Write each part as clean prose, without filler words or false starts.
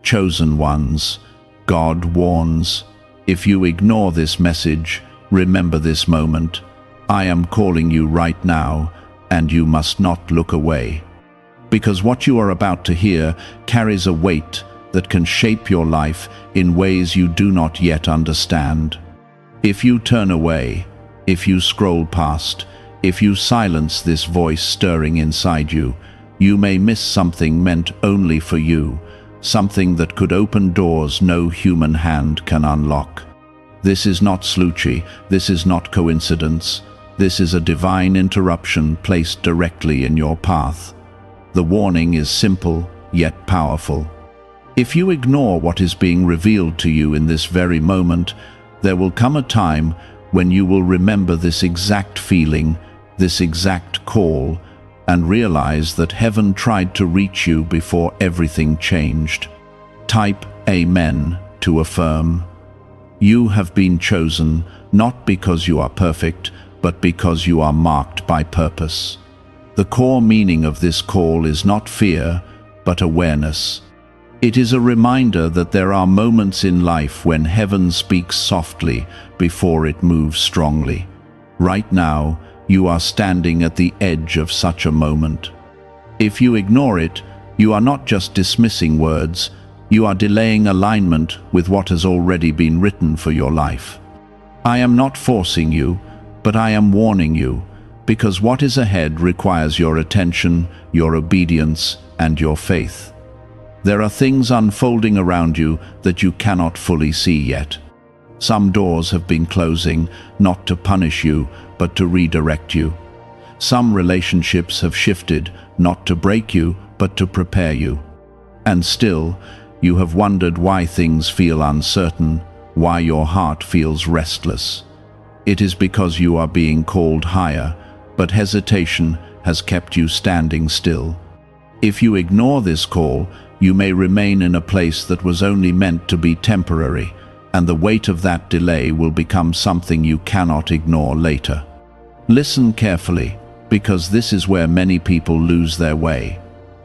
Chosen ones, God warns. If you ignore this message, remember this moment. I am calling you right now, and you must not look away. Because what you are about to hear carries a weight that can shape your life in ways you do not yet understand. If you turn away, if you scroll past, if you silence this voice stirring inside you, you may miss something meant only for you, something that could open doors no human hand can unlock. This is not Slucci, this is not coincidence. This is a divine interruption placed directly in your path. The warning is simple, yet powerful. If you ignore what is being revealed to you in this very moment, there will come a time when you will remember this exact feeling, this exact call, and realize that heaven tried to reach you before everything changed. Type Amen to affirm. You have been chosen, not because you are perfect, but because you are marked by purpose. The core meaning of this call is not fear, but awareness. It is a reminder that there are moments in life when heaven speaks softly before it moves strongly. Right now, you are standing at the edge of such a moment. If you ignore it, you are not just dismissing words, you are delaying alignment with what has already been written for your life. I am not forcing you, but I am warning you, because what is ahead requires your attention, your obedience, and your faith. There are things unfolding around you that you cannot fully see yet. Some doors have been closing, not to punish you, but to redirect you. Some relationships have shifted, not to break you, but to prepare you. And still, you have wondered why things feel uncertain, why your heart feels restless. It is because you are being called higher, but hesitation has kept you standing still. If you ignore this call, you may remain in a place that was only meant to be temporary, and the weight of that delay will become something you cannot ignore later. Listen carefully, because this is where many people lose their way.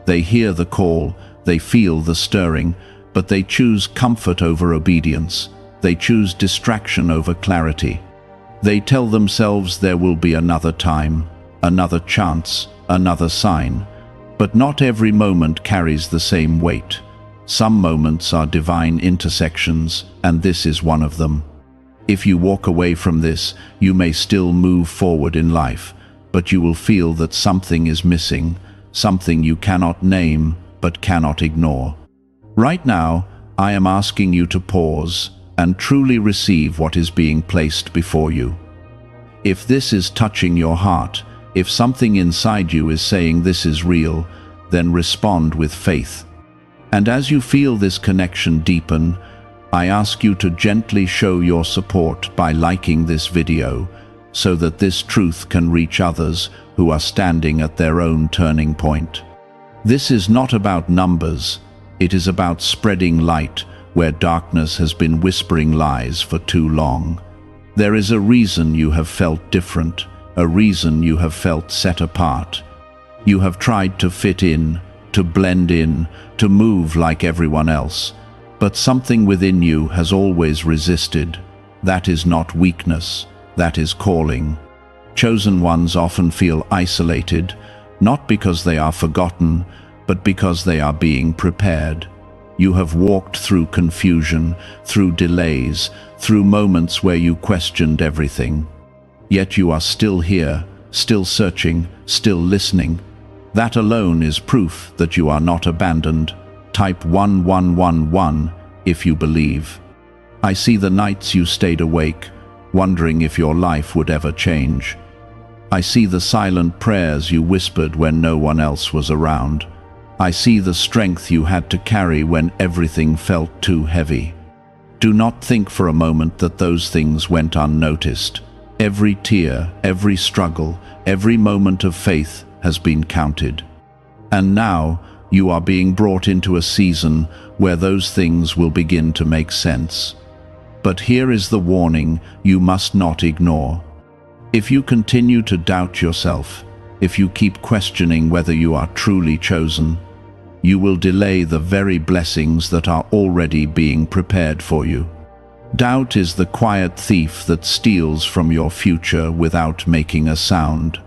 They hear the call, they feel the stirring, but they choose comfort over obedience. They choose distraction over clarity. They tell themselves there will be another time, another chance, another sign. But not every moment carries the same weight. Some moments are divine intersections, and this is one of them. If you walk away from this, you may still move forward in life, but you will feel that something is missing, something you cannot name, but cannot ignore. Right now, I am asking you to pause and truly receive what is being placed before you. If this is touching your heart, if something inside you is saying this is real, then respond with faith. And as you feel this connection deepen, I ask you to gently show your support by liking this video, so that this truth can reach others who are standing at their own turning point. This is not about numbers, it is about spreading light where darkness has been whispering lies for too long. There is a reason you have felt different, a reason you have felt set apart. You have tried to fit in, to blend in, to move like everyone else, but something within you has always resisted. That is not weakness, that is calling. Chosen ones often feel isolated, not because they are forgotten, but because they are being prepared. You have walked through confusion, through delays, through moments where you questioned everything. Yet you are still here, still searching, still listening. That alone is proof that you are not abandoned. Type 1111 if you believe. I see the nights you stayed awake, wondering if your life would ever change. I see the silent prayers you whispered when no one else was around. I see the strength you had to carry when everything felt too heavy. Do not think for a moment that those things went unnoticed. Every tear, every struggle, every moment of faith has been counted. And now you are being brought into a season where those things will begin to make sense. But here is the warning you must not ignore. If you continue to doubt yourself, if you keep questioning whether you are truly chosen, you will delay the very blessings that are already being prepared for you. Doubt is the quiet thief that steals from your future without making a sound.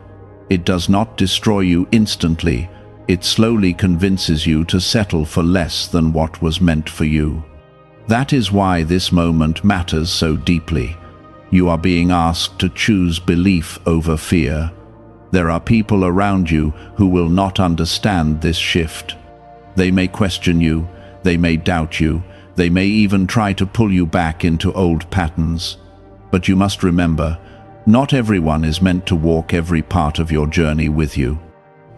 It does not destroy you instantly. It slowly convinces you to settle for less than what was meant for you. That is why this moment matters so deeply. You are being asked to choose belief over fear. There are people around you who will not understand this shift. They may question you, they may doubt you, they may even try to pull you back into old patterns. But you must remember, not everyone is meant to walk every part of your journey with you.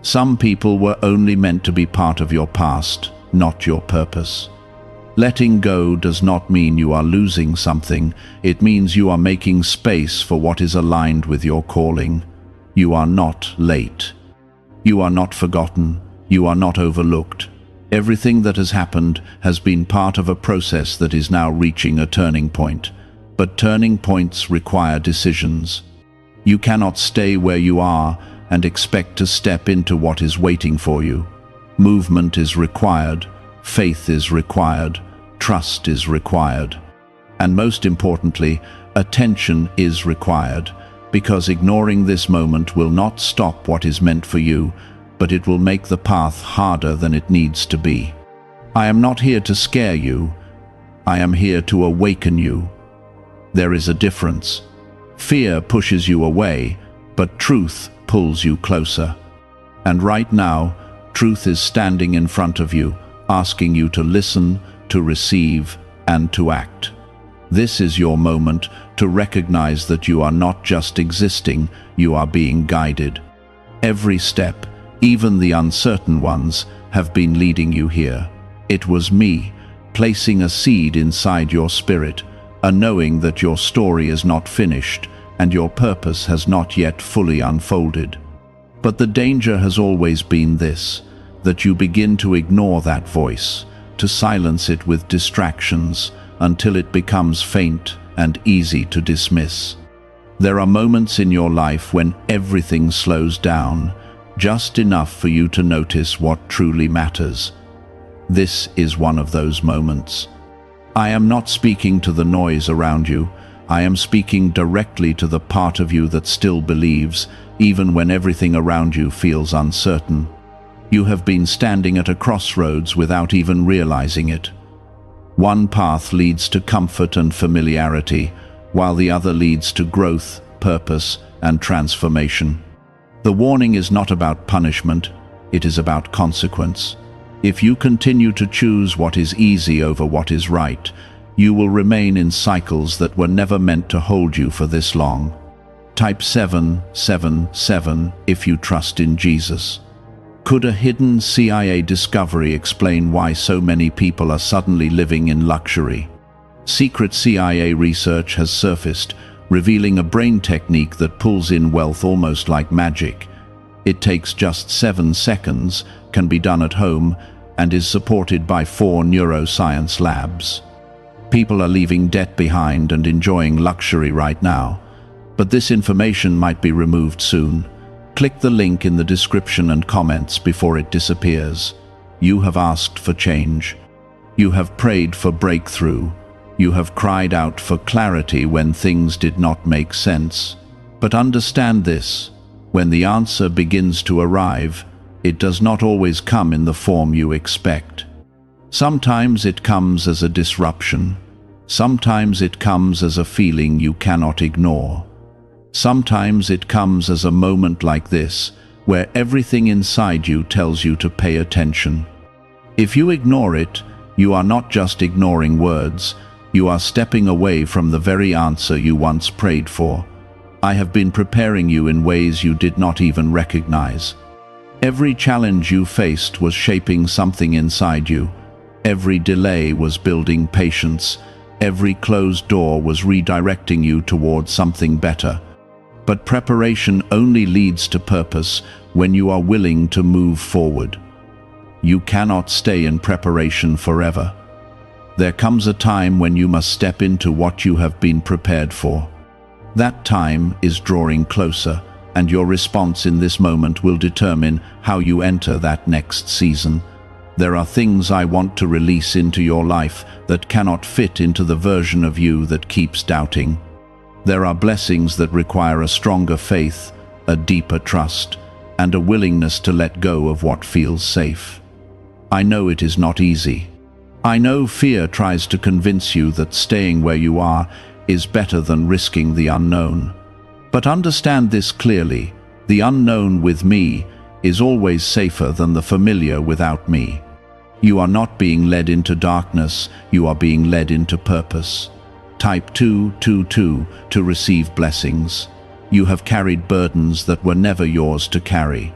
Some people were only meant to be part of your past, not your purpose. Letting go does not mean you are losing something. It means you are making space for what is aligned with your calling. You are not late. You are not forgotten. You are not overlooked. Everything that has happened has been part of a process that is now reaching a turning point. But turning points require decisions. You cannot stay where you are and expect to step into what is waiting for you. Movement is required. Faith is required. Trust is required. And most importantly, attention is required, because ignoring this moment will not stop what is meant for you, but it will make the path harder than it needs to be. I am not here to scare you. I am here to awaken you. There is a difference. Fear pushes you away, but truth pulls you closer. And right now, truth is standing in front of you, asking you to listen, to receive, and to act. This is your moment to recognize that you are not just existing, you are being guided. Every step, even the uncertain ones, have been leading you here. It was me, placing a seed inside your spirit, a knowing that your story is not finished and your purpose has not yet fully unfolded. But the danger has always been this, that you begin to ignore that voice, to silence it with distractions until it becomes faint and easy to dismiss. There are moments in your life when everything slows down, just enough for you to notice what truly matters. This is one of those moments. I am not speaking to the noise around you. I am speaking directly to the part of you that still believes, even when everything around you feels uncertain. You have been standing at a crossroads without even realizing it. One path leads to comfort and familiarity, while the other leads to growth, purpose, and transformation. The warning is not about punishment, it is about consequence. If you continue to choose what is easy over what is right, you will remain in cycles that were never meant to hold you for this long. Type 777 if you trust in Jesus. Could a hidden CIA discovery explain why so many people are suddenly living in luxury? Secret CIA research has surfaced, revealing a brain technique that pulls in wealth almost like magic. It takes just 7 seconds, can be done at home, and is supported by 4 neuroscience labs. People are leaving debt behind and enjoying luxury right now. But this information might be removed soon. Click the link in the description and comments before it disappears. You have asked for change. You have prayed for breakthrough. You have cried out for clarity when things did not make sense. But understand this, when the answer begins to arrive, it does not always come in the form you expect. Sometimes it comes as a disruption. Sometimes it comes as a feeling you cannot ignore. Sometimes it comes as a moment like this, where everything inside you tells you to pay attention. If you ignore it, you are not just ignoring words, you are stepping away from the very answer you once prayed for. I have been preparing you in ways you did not even recognize. Every challenge you faced was shaping something inside you. Every delay was building patience. Every closed door was redirecting you toward something better. But preparation only leads to purpose when you are willing to move forward. You cannot stay in preparation forever. There comes a time when you must step into what you have been prepared for. That time is drawing closer, and your response in this moment will determine how you enter that next season. There are things I want to release into your life that cannot fit into the version of you that keeps doubting. There are blessings that require a stronger faith, a deeper trust, and a willingness to let go of what feels safe. I know it is not easy. I know fear tries to convince you that staying where you are is better than risking the unknown. But understand this clearly: the unknown with me is always safer than the familiar without me. You are not being led into darkness, you are being led into purpose. Type 222 to receive blessings. You have carried burdens that were never yours to carry.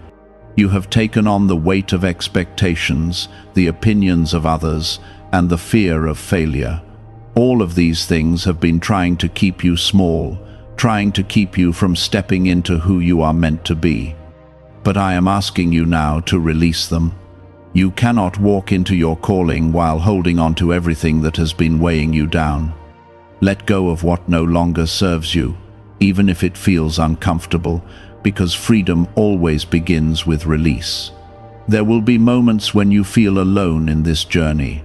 You have taken on the weight of expectations, the opinions of others, and the fear of failure. All of these things have been trying to keep you small, trying to keep you from stepping into who you are meant to be. But I am asking you now to release them. You cannot walk into your calling while holding on to everything that has been weighing you down. Let go of what no longer serves you, even if it feels uncomfortable, because freedom always begins with release. There will be moments when you feel alone in this journey.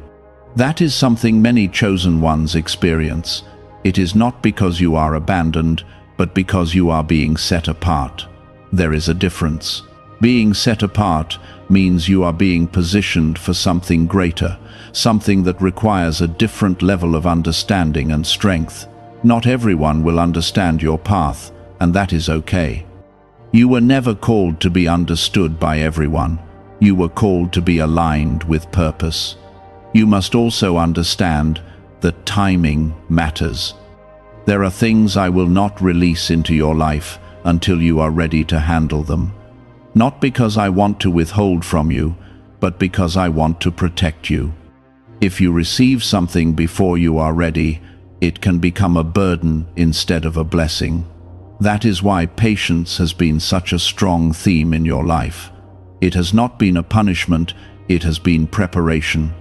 That is something many chosen ones experience. It is not because you are abandoned, but because you are being set apart. There is a difference. Being set apart means you are being positioned for something greater, something that requires a different level of understanding and strength. Not everyone will understand your path, and that is okay. You were never called to be understood by everyone. You were called to be aligned with purpose. You must also understand that timing matters. There are things I will not release into your life until you are ready to handle them. Not because I want to withhold from you, but because I want to protect you. If you receive something before you are ready, it can become a burden instead of a blessing. That is why patience has been such a strong theme in your life. It has not been a punishment, it has been preparation.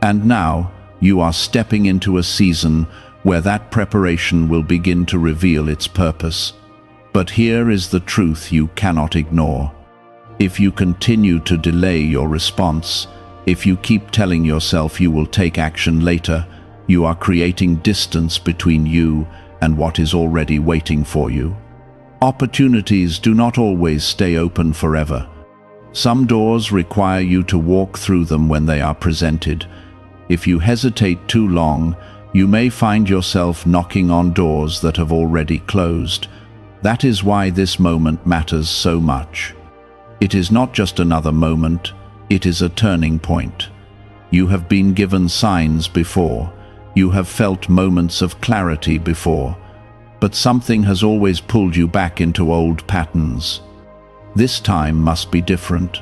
And now, you are stepping into a season where that preparation will begin to reveal its purpose. But here is the truth you cannot ignore. If you continue to delay your response, if you keep telling yourself you will take action later, you are creating distance between you and what is already waiting for you. Opportunities do not always stay open forever. Some doors require you to walk through them when they are presented. If you hesitate too long, you may find yourself knocking on doors that have already closed. That is why this moment matters so much. It is not just another moment, it is a turning point. You have been given signs before. You have felt moments of clarity before. But something has always pulled you back into old patterns. This time must be different.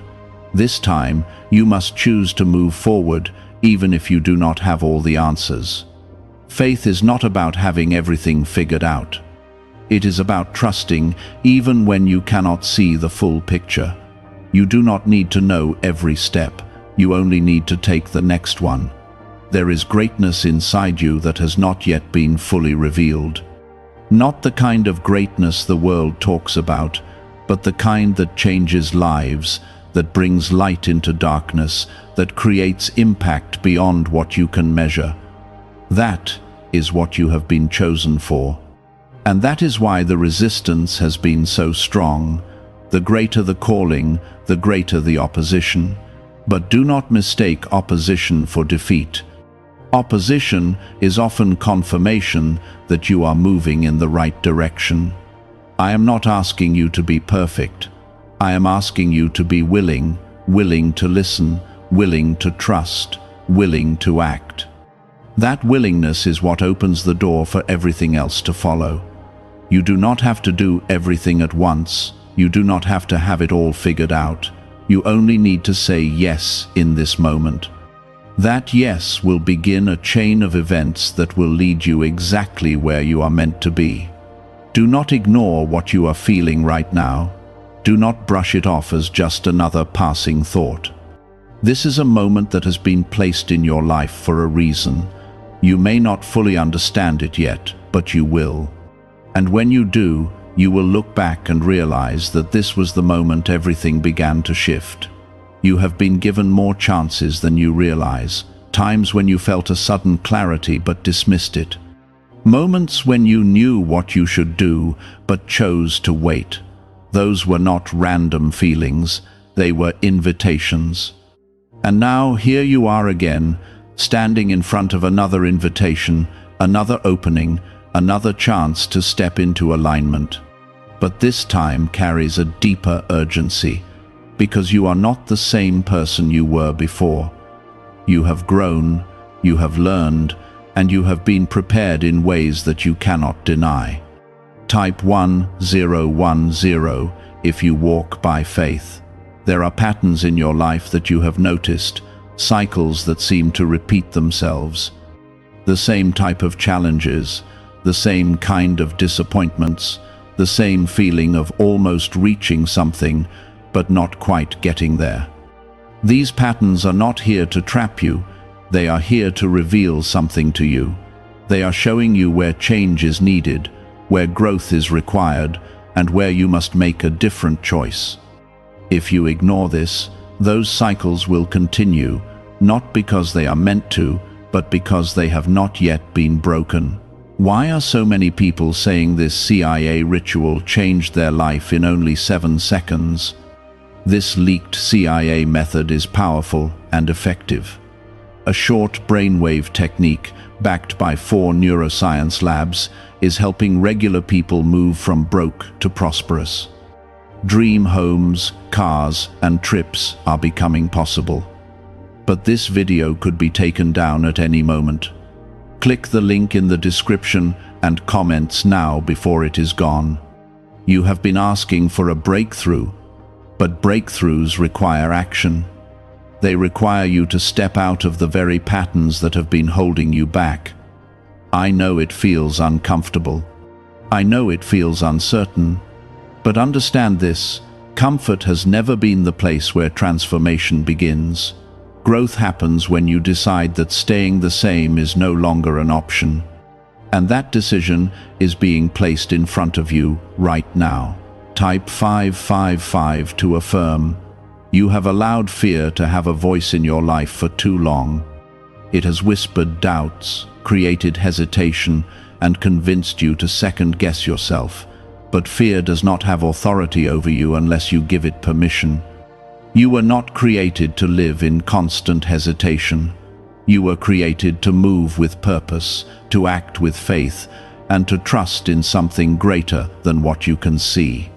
This time, you must choose to move forward, even if you do not have all the answers. Faith is not about having everything figured out. It is about trusting even when you cannot see the full picture. You do not need to know every step. You only need to take the next one. There is greatness inside you that has not yet been fully revealed. Not the kind of greatness the world talks about, but the kind that changes lives, that brings light into darkness, that creates impact beyond what you can measure. That is what you have been chosen for. And that is why the resistance has been so strong. The greater the calling, the greater the opposition. But do not mistake opposition for defeat. Opposition is often confirmation that you are moving in the right direction. I am not asking you to be perfect. I am asking you to be willing to listen, willing to trust, willing to act. That willingness is what opens the door for everything else to follow. You do not have to do everything at once. You do not have to have it all figured out. You only need to say yes in this moment. That yes will begin a chain of events that will lead you exactly where you are meant to be. Do not ignore what you are feeling right now. Do not brush it off as just another passing thought. This is a moment that has been placed in your life for a reason. You may not fully understand it yet, but you will. And when you do, you will look back and realize that this was the moment everything began to shift. You have been given more chances than you realize, times when you felt a sudden clarity but dismissed it. Moments when you knew what you should do but chose to wait. Those were not random feelings, they were invitations. And now here you are again, standing in front of another invitation, another opening, another chance to step into alignment. But this time carries a deeper urgency, because you are not the same person you were before. You have grown, you have learned, and you have been prepared in ways that you cannot deny. Type 1010 if you walk by faith. There are patterns in your life that you have noticed, cycles that seem to repeat themselves. The same type of challenges, the same kind of disappointments, the same feeling of almost reaching something, but not quite getting there. These patterns are not here to trap you, they are here to reveal something to you. They are showing you where change is needed, where growth is required, and where you must make a different choice. If you ignore this, those cycles will continue, not because they are meant to, but because they have not yet been broken. Why are so many people saying this CIA ritual changed their life in only 7 seconds? This leaked CIA method is powerful and effective. A short brainwave technique, backed by 4 neuroscience labs, is helping regular people move from broke to prosperous. Dream homes, cars, and trips are becoming possible. But this video could be taken down at any moment. Click the link in the description and comments now before it is gone. You have been asking for a breakthrough, but breakthroughs require action. They require you to step out of the very patterns that have been holding you back. I know it feels uncomfortable. I know it feels uncertain. But understand this, comfort has never been the place where transformation begins. Growth happens when you decide that staying the same is no longer an option. And that decision is being placed in front of you right now. Type 555 to affirm. You have allowed fear to have a voice in your life for too long. It has whispered doubts, created hesitation, and convinced you to second-guess yourself. But fear does not have authority over you unless you give it permission. You were not created to live in constant hesitation. You were created to move with purpose, to act with faith, and to trust in something greater than what you can see.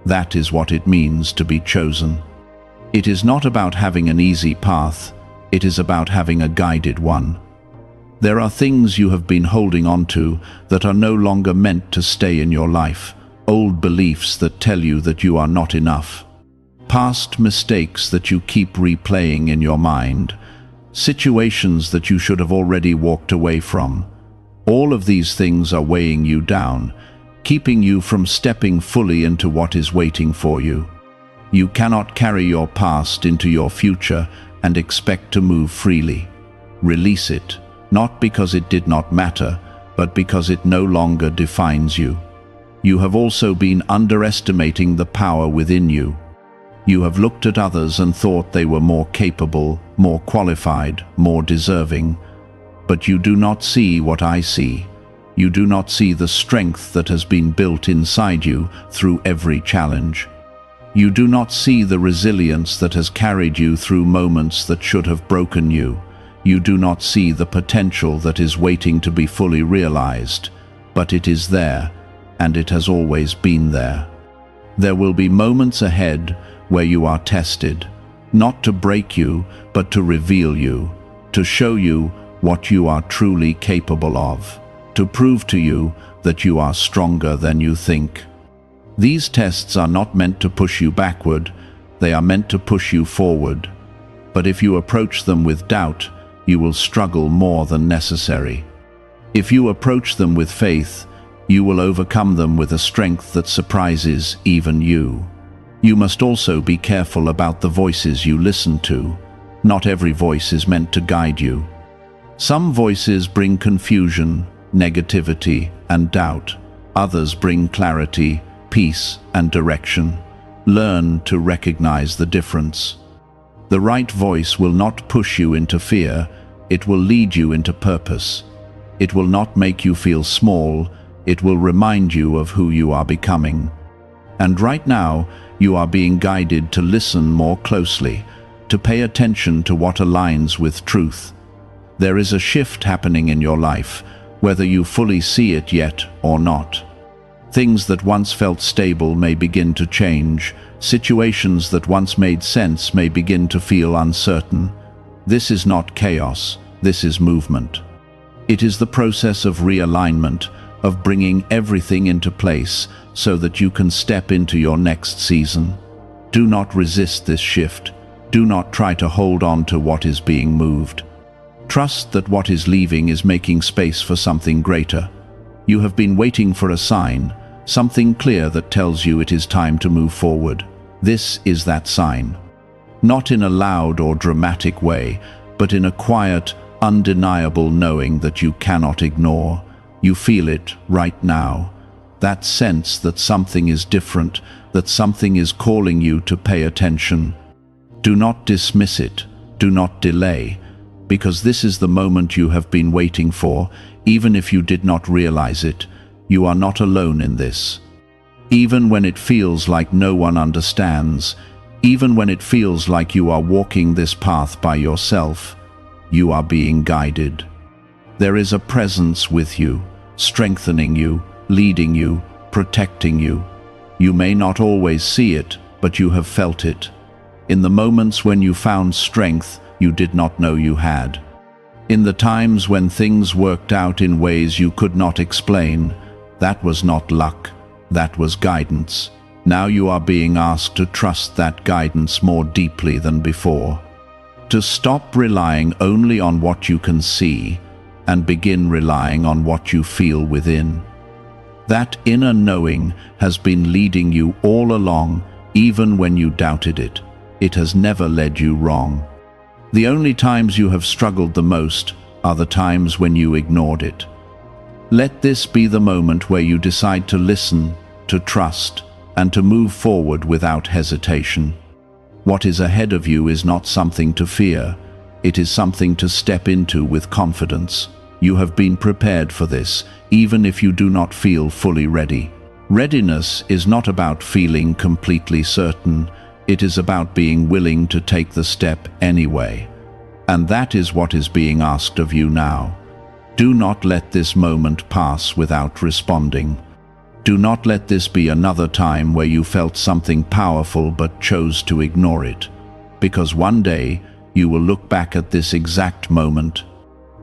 That is what it means to be chosen. It is not about having an easy path, it is about having a guided one. There are things you have been holding on to that are no longer meant to stay in your life, old beliefs that tell you that you are not enough, past mistakes that you keep replaying in your mind, situations that you should have already walked away from. All of these things are weighing you down, keeping you from stepping fully into what is waiting for you. You cannot carry your past into your future and expect to move freely. Release it, not because it did not matter, but because it no longer defines you. You have also been underestimating the power within you. You have looked at others and thought they were more capable, more qualified, more deserving. But you do not see what I see. You do not see the strength that has been built inside you through every challenge. You do not see the resilience that has carried you through moments that should have broken you. You do not see the potential that is waiting to be fully realized. But it is there, and it has always been there. There will be moments ahead where you are tested, not to break you, but to reveal you, to show you what you are truly capable of, to prove to you that you are stronger than you think. These tests are not meant to push you backward, they are meant to push you forward. But if you approach them with doubt, you will struggle more than necessary. If you approach them with faith, you will overcome them with a strength that surprises even you. You must also be careful about the voices you listen to. Not every voice is meant to guide you. Some voices bring confusion, negativity, and doubt. Others bring clarity, peace, and direction. Learn to recognize the difference. The right voice will not push you into fear, it will lead you into purpose. It will not make you feel small, it will remind you of who you are becoming. And right now, you are being guided to listen more closely, to pay attention to what aligns with truth. There is a shift happening in your life, whether you fully see it yet or not. Things that once felt stable may begin to change. Situations that once made sense may begin to feel uncertain. This is not chaos, this is movement. It is the process of realignment, of bringing everything into place so that you can step into your next season. Do not resist this shift. Do not try to hold on to what is being moved. Trust that what is leaving is making space for something greater. You have been waiting for a sign, something clear that tells you it is time to move forward. This is that sign. Not in a loud or dramatic way, but in a quiet, undeniable knowing that you cannot ignore. You feel it right now. That sense that something is different, that something is calling you to pay attention. Do not dismiss it. Do not delay, because this is the moment you have been waiting for, even if you did not realize it. You are not alone in this. Even when it feels like no one understands, even when it feels like you are walking this path by yourself, you are being guided. There is a presence with you, strengthening you, leading you, protecting you. You may not always see it, but you have felt it. In the moments when you found strength you did not know you had. In the times when things worked out in ways you could not explain, that was not luck, that was guidance. Now you are being asked to trust that guidance more deeply than before. To stop relying only on what you can see and begin relying on what you feel within. That inner knowing has been leading you all along, even when you doubted it. It has never led you wrong. The only times you have struggled the most are the times when you ignored it. Let this be the moment where you decide to listen, to trust, and to move forward without hesitation. What is ahead of you is not something to fear. It is something to step into with confidence. You have been prepared for this, even if you do not feel fully ready. Readiness is not about feeling completely certain. It is about being willing to take the step anyway. And that is what is being asked of you now. Do not let this moment pass without responding. Do not let this be another time where you felt something powerful but chose to ignore it. Because one day you will look back at this exact moment,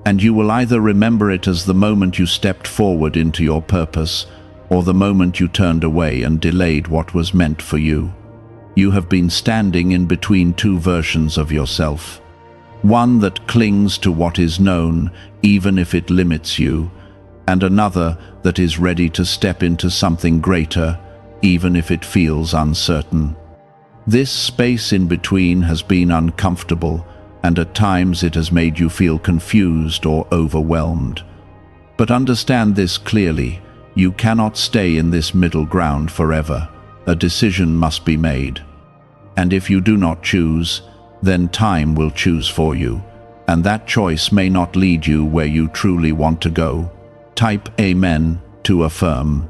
and you will either remember it as the moment you stepped forward into your purpose, or the moment you turned away and delayed what was meant for you. You have been standing in between two versions of yourself. One that clings to what is known, even if it limits you, and another that is ready to step into something greater, even if it feels uncertain. This space in between has been uncomfortable, and at times it has made you feel confused or overwhelmed. But understand this clearly: you cannot stay in this middle ground forever. A decision must be made. And if you do not choose, then time will choose for you, and that choice may not lead you where you truly want to go. Type Amen to affirm.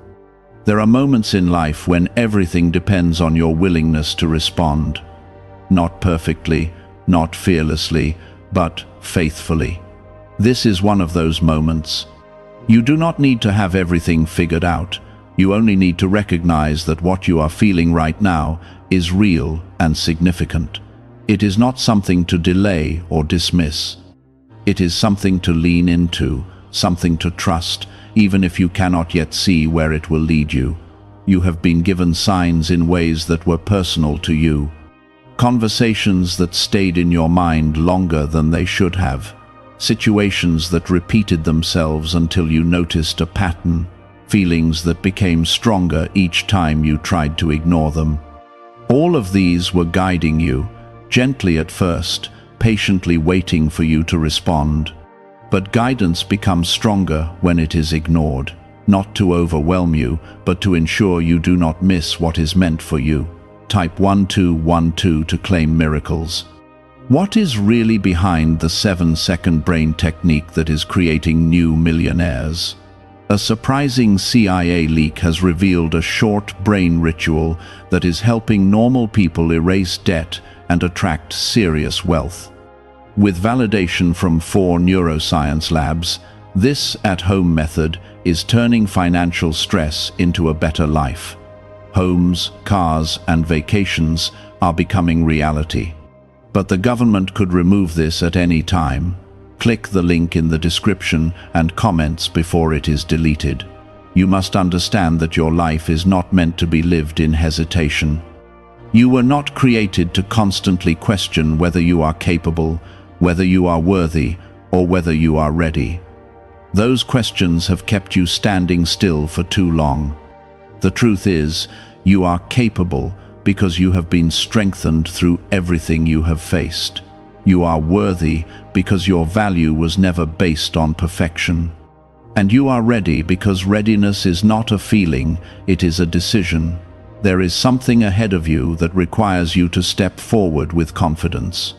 There are moments in life when everything depends on your willingness to respond. Not perfectly, not fearlessly, but faithfully. This is one of those moments. You do not need to have everything figured out. You only need to recognize that what you are feeling right now is real and significant. It is not something to delay or dismiss. It is something to lean into, something to trust, even if you cannot yet see where it will lead you. You have been given signs in ways that were personal to you. Conversations that stayed in your mind longer than they should have. Situations that repeated themselves until you noticed a pattern. Feelings that became stronger each time you tried to ignore them. All of these were guiding you, gently at first, patiently waiting for you to respond. But guidance becomes stronger when it is ignored, not to overwhelm you, but to ensure you do not miss what is meant for you. Type 1212 to claim miracles. What is really behind the 7-second brain technique that is creating new millionaires? A surprising CIA leak has revealed a short brain ritual that is helping normal people erase debt and attract serious wealth. With validation from 4 neuroscience labs, this at-home method is turning financial stress into a better life. Homes, cars, and vacations are becoming reality. But the government could remove this at any time. Click the link in the description and comments before it is deleted. You must understand that your life is not meant to be lived in hesitation. You were not created to constantly question whether you are capable, whether you are worthy, or whether you are ready. Those questions have kept you standing still for too long. The truth is, you are capable because you have been strengthened through everything you have faced. You are worthy because your value was never based on perfection. And you are ready because readiness is not a feeling, it is a decision. There is something ahead of you that requires you to step forward with confidence.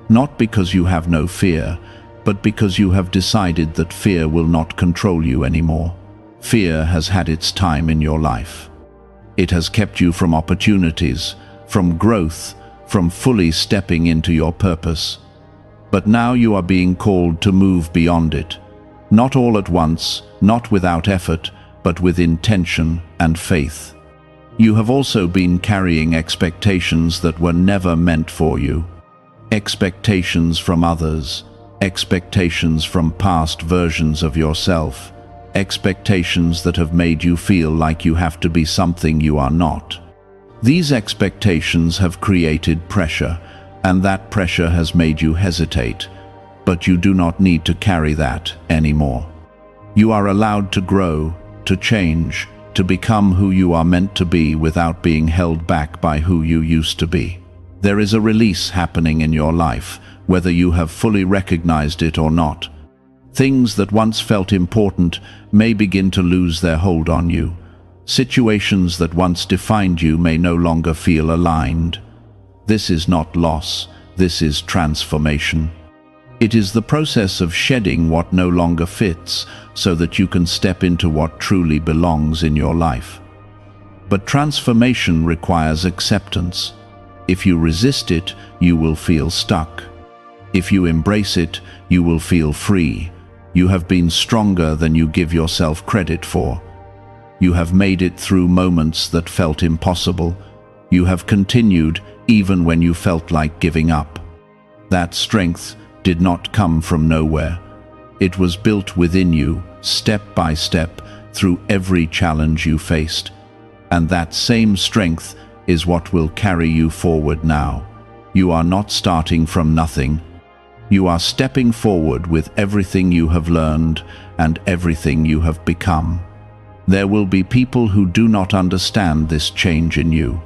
Not because you have no fear, but because you have decided that fear will not control you anymore. Fear has had its time in your life. It has kept you from opportunities, from growth, from fully stepping into your purpose. But now you are being called to move beyond it. Not all at once, not without effort, but with intention and faith. You have also been carrying expectations that were never meant for you. Expectations from others, expectations from past versions of yourself, expectations that have made you feel like you have to be something you are not. These expectations have created pressure, and that pressure has made you hesitate, but you do not need to carry that anymore. You are allowed to grow, to change, to become who you are meant to be without being held back by who you used to be. There is a release happening in your life, whether you have fully recognized it or not. Things that once felt important may begin to lose their hold on you. Situations that once defined you may no longer feel aligned. This is not loss, this is transformation. It is the process of shedding what no longer fits so that you can step into what truly belongs in your life. But transformation requires acceptance. If you resist it, you will feel stuck. If you embrace it, you will feel free. You have been stronger than you give yourself credit for. You have made it through moments that felt impossible. You have continued even when you felt like giving up. That strength did not come from nowhere. It was built within you, step by step, through every challenge you faced. And that same strength is what will carry you forward now. You are not starting from nothing. You are stepping forward with everything you have learned and everything you have become. There will be people who do not understand this change in you.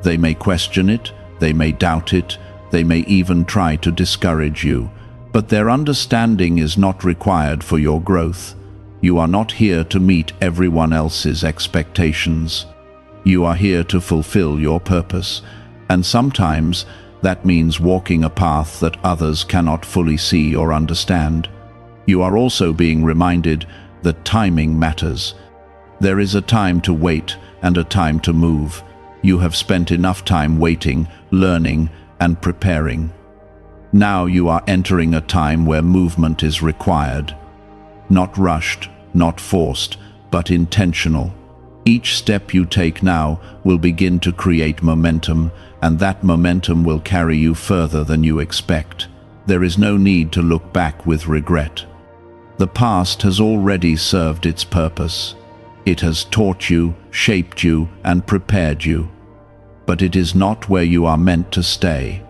They may question it, they may doubt it, they may even try to discourage you, but their understanding is not required for your growth. You are not here to meet everyone else's expectations. You are here to fulfill your purpose, and sometimes that means walking a path that others cannot fully see or understand. You are also being reminded that timing matters. There is a time to wait and a time to move. You have spent enough time waiting, learning, and preparing. Now you are entering a time where movement is required. Not rushed, not forced, but intentional. Each step you take now will begin to create momentum, and that momentum will carry you further than you expect. There is no need to look back with regret. The past has already served its purpose. It has taught you, shaped you, and prepared you. But it is not where you are meant to stay.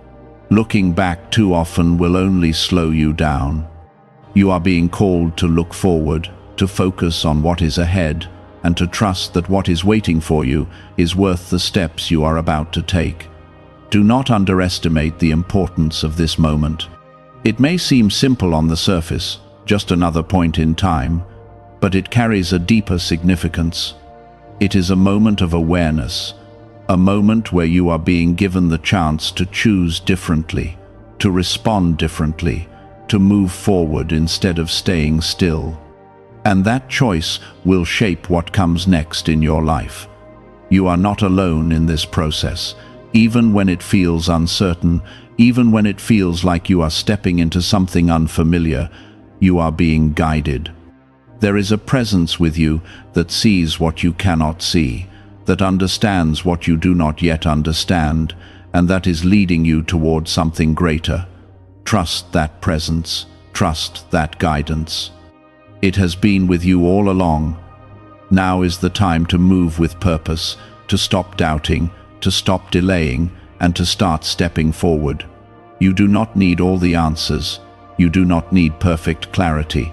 Looking back too often will only slow you down. You are being called to look forward, to focus on what is ahead, and to trust that what is waiting for you is worth the steps you are about to take. Do not underestimate the importance of this moment. It may seem simple on the surface, just another point in time, but it carries a deeper significance. It is a moment of awareness, a moment where you are being given the chance to choose differently, to respond differently, to move forward instead of staying still. And that choice will shape what comes next in your life. You are not alone in this process. Even when it feels uncertain, even when it feels like you are stepping into something unfamiliar, you are being guided. There is a presence with you that sees what you cannot see, that understands what you do not yet understand, and that is leading you toward something greater. Trust that presence, trust that guidance. It has been with you all along. Now is the time to move with purpose, to stop doubting, to stop delaying, and to start stepping forward. You do not need all the answers. You do not need perfect clarity.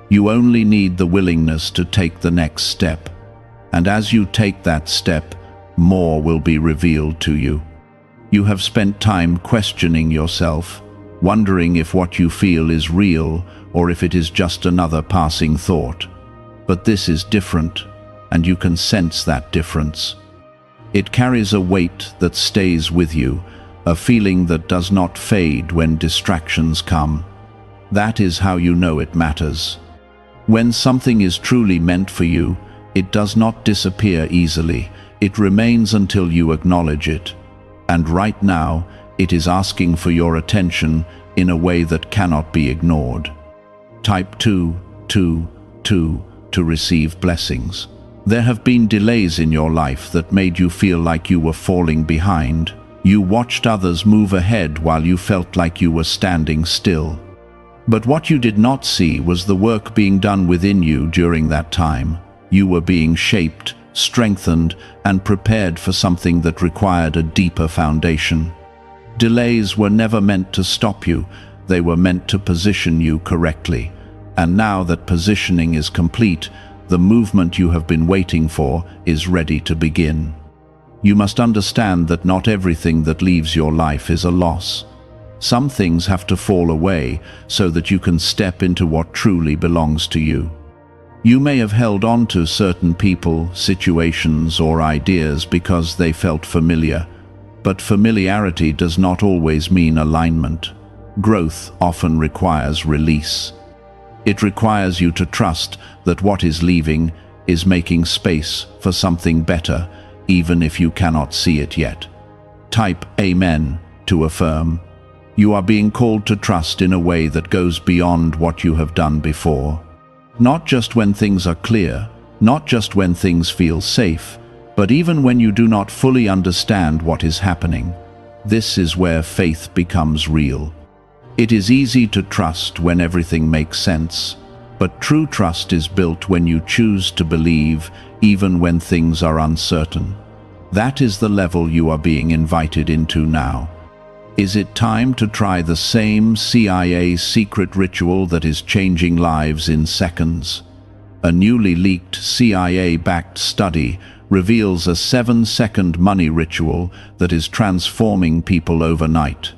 You only need the willingness to take the next step. And as you take that step, more will be revealed to you. You have spent time questioning yourself, wondering if what you feel is real or if it is just another passing thought. But this is different, and you can sense that difference. It carries a weight that stays with you, a feeling that does not fade when distractions come. That is how you know it matters. When something is truly meant for you, it does not disappear easily. It remains until you acknowledge it. And right now, it is asking for your attention in a way that cannot be ignored. Type 2 to receive blessings. There have been delays in your life that made you feel like you were falling behind. You watched others move ahead while you felt like you were standing still. But what you did not see was the work being done within you during that time. You were being shaped, strengthened, and prepared for something that required a deeper foundation. Delays were never meant to stop you. They were meant to position you correctly. And now that positioning is complete, the movement you have been waiting for is ready to begin. You must understand that not everything that leaves your life is a loss. Some things have to fall away so that you can step into what truly belongs to you. You may have held on to certain people, situations, or ideas because they felt familiar, but familiarity does not always mean alignment. Growth often requires release. It requires you to trust that what is leaving is making space for something better, even if you cannot see it yet. Type Amen to affirm. You are being called to trust in a way that goes beyond what you have done before. Not just when things are clear, not just when things feel safe, but even when you do not fully understand what is happening. This is where faith becomes real. It is easy to trust when everything makes sense, but true trust is built when you choose to believe even when things are uncertain. That is the level you are being invited into now. Is it time to try the same CIA secret ritual that is changing lives in seconds? A newly leaked CIA-backed study reveals a 7-second money ritual that is transforming people overnight.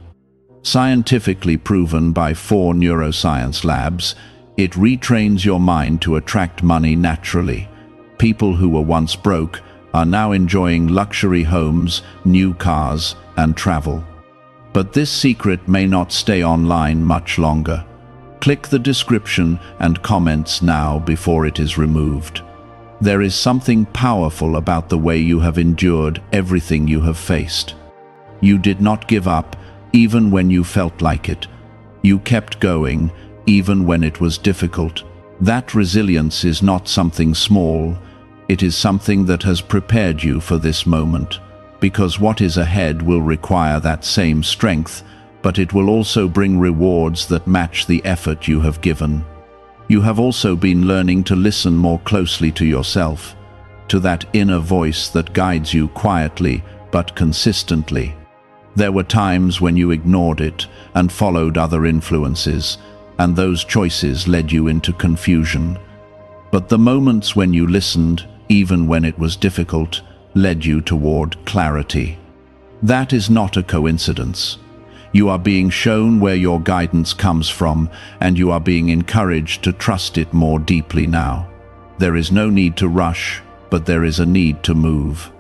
Scientifically proven by 4 neuroscience labs, it retrains your mind to attract money naturally. People who were once broke are now enjoying luxury homes, new cars, and travel. But this secret may not stay online much longer. Click the description and comments now before it is removed. There is something powerful about the way you have endured everything you have faced. You did not give up, even when you felt like it. You kept going, even when it was difficult. That resilience is not something small. It is something that has prepared you for this moment. Because what is ahead will require that same strength, but it will also bring rewards that match the effort you have given. You have also been learning to listen more closely to yourself, to that inner voice that guides you quietly but consistently. There were times when you ignored it and followed other influences, and those choices led you into confusion. But the moments when you listened, even when it was difficult, led you toward clarity. That is not a coincidence. You are being shown where your guidance comes from, and you are being encouraged to trust it more deeply now. There is no need to rush, but there is a need to move.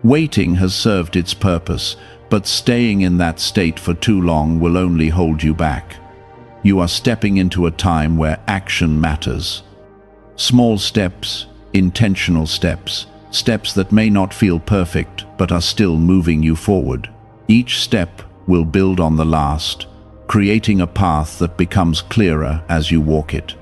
Waiting has served its purpose, But staying in that state for too long will only hold you back. You are stepping into a time where action matters. Small steps, intentional steps, steps that may not feel perfect but are still moving you forward. Each step will build on the last, creating a path that becomes clearer as you walk it.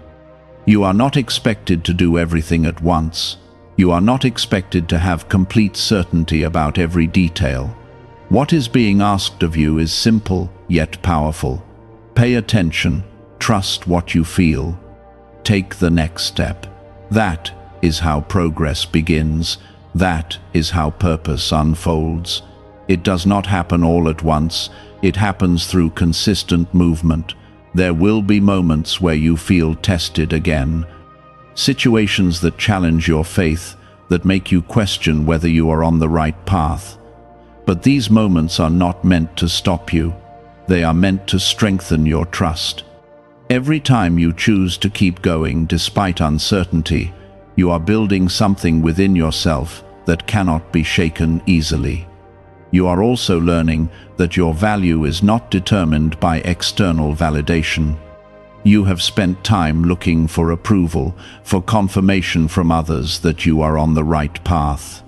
You are not expected to do everything at once. You are not expected to have complete certainty about every detail. What is being asked of you is simple yet powerful. Pay attention, trust what you feel. Take the next step. That is how progress begins. That is how purpose unfolds. It does not happen all at once. It happens through consistent movement. There will be moments where you feel tested again. Situations that challenge your faith, that make you question whether you are on the right path. But these moments are not meant to stop you. They are meant to strengthen your trust. Every time you choose to keep going despite uncertainty, you are building something within yourself that cannot be shaken easily. You are also learning that your value is not determined by external validation. You have spent time looking for approval, for confirmation from others that you are on the right path.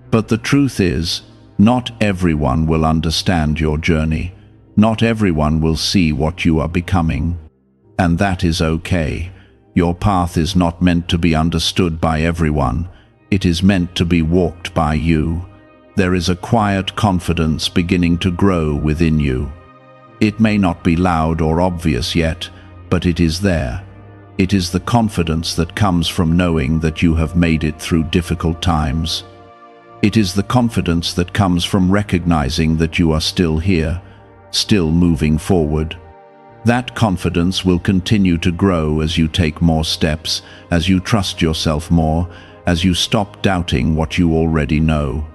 But the truth is, not everyone will understand your journey. Not everyone will see what you are becoming. And that is okay. Your path is not meant to be understood by everyone. It is meant to be walked by you. There is a quiet confidence beginning to grow within you. It may not be loud or obvious yet, but it is there. It is the confidence that comes from knowing that you have made it through difficult times. It is the confidence that comes from recognizing that you are still here, still moving forward. That confidence will continue to grow as you take more steps, as you trust yourself more, as you stop doubting what you already know.